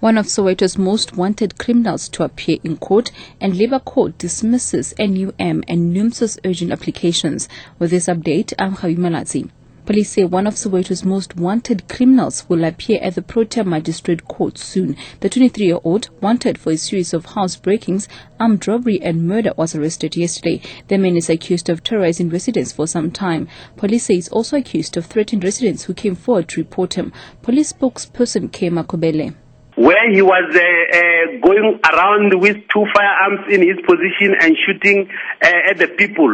One of Soweto's most wanted criminals to appear in court, and Labour Court dismisses NUM and NUMSA's urgent applications. With this update, I'm Khabi Malazi. Police say one of Soweto's most wanted criminals will appear at the Protea Magistrate Court soon. The 23-year-old, wanted for a series of house breakings, armed robbery and murder, was arrested yesterday. The man is accused of terrorizing residents for some time. Police say he's also accused of threatening residents who came forward to report him. Police spokesperson Kema Kobele. Where he was going around with two firearms in his position and shooting at the people.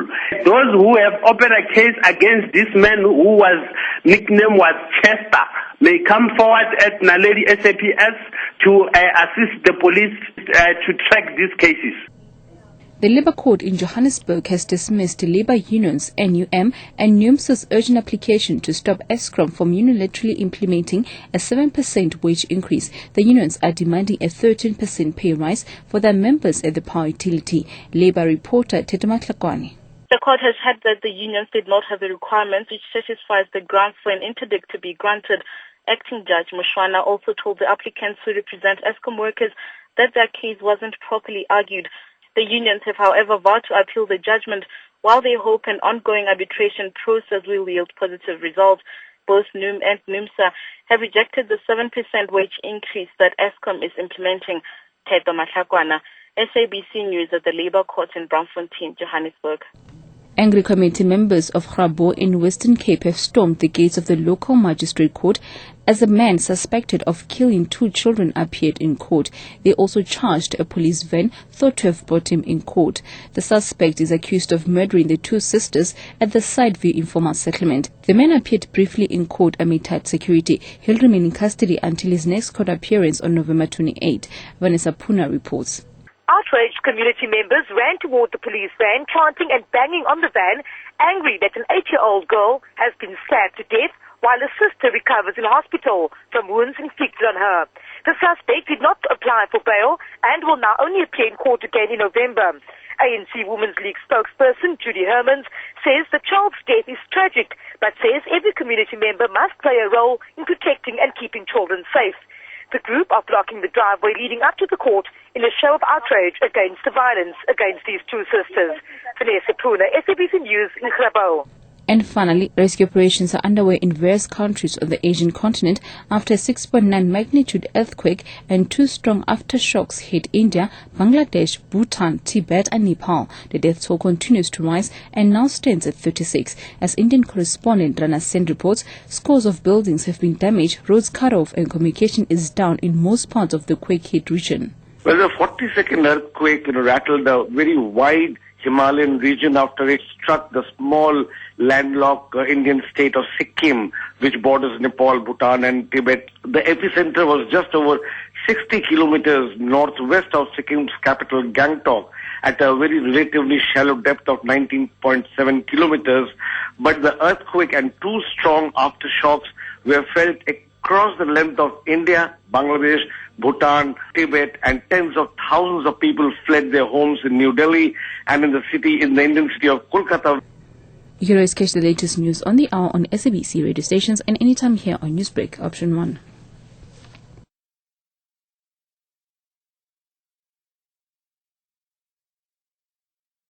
Those who have opened a case against this man who was nicknamed was Chester may come forward at Naledi SAPS to assist the police to track these cases. The Labour Court in Johannesburg has dismissed the Labour Unions, NUM, and NUMSA's urgent application to stop Eskom from unilaterally implementing a 7% wage increase. The unions are demanding a 13% pay rise for their members at the power utility. Labour reporter Tete Matlakwane. The court has said that the unions did not have the requirements which satisfies the grounds for an interdict to be granted. Acting Judge Mushwana also told the applicants who represent Eskom workers that their case wasn't properly argued. The unions have, however, vowed to appeal the judgment, while they hope an ongoing arbitration process will yield positive results. Both NUM and NUMSA have rejected the 7% wage increase that Eskom is implementing. Tete Matlakwane, SABC News at the Labour Court in Braamfontein, Johannesburg. Angry committee members of Grabo in Western Cape have stormed the gates of the local magistrate court as a man suspected of killing 2 children appeared in court. They also charged a police van thought to have brought him in court. The suspect is accused of murdering the 2 sisters at the Sideview informal settlement. The man appeared briefly in court amid tight security. He'll remain in custody until his next court appearance on November 28. Vanessa Puna reports. Outraged community members ran toward the police van, chanting and banging on the van, angry that an 8-year-old girl has been stabbed to death while a sister recovers in hospital from wounds inflicted on her. The suspect did not apply for bail and will now only appear in court again in November. ANC Women's League spokesperson Judy Hermans says the child's death is tragic, but says every community member must play a role in protecting and keeping children safe. The group are blocking the driveway leading up to the court in a show of outrage against the violence against these 2 sisters. Vanessa Puna, SABC News in Grabo. And finally, rescue operations are underway in various countries on the Asian continent after a 6.9 magnitude earthquake and 2 strong aftershocks hit India, Bangladesh, Bhutan, Tibet and Nepal. The death toll continues to rise and now stands at 36. As Indian correspondent Rana Sen reports, scores of buildings have been damaged, roads cut off and communication is down in most parts of the quake-hit region. Well, the 40-second earthquake rattled a very wide Himalayan region after it struck the small landlocked Indian state of Sikkim, which borders Nepal, Bhutan and Tibet. The epicenter was just over 60 kilometers northwest of Sikkim's capital Gangtok at a very relatively shallow depth of 19.7 kilometers. But the earthquake and 2 strong aftershocks were felt across the length of India, Bangladesh, Bhutan, Tibet, and tens of thousands of people fled their homes in New Delhi and in the Indian city of Kolkata. You can always catch the latest news on the hour on SABC radio stations and anytime here on Newsbreak, option 1.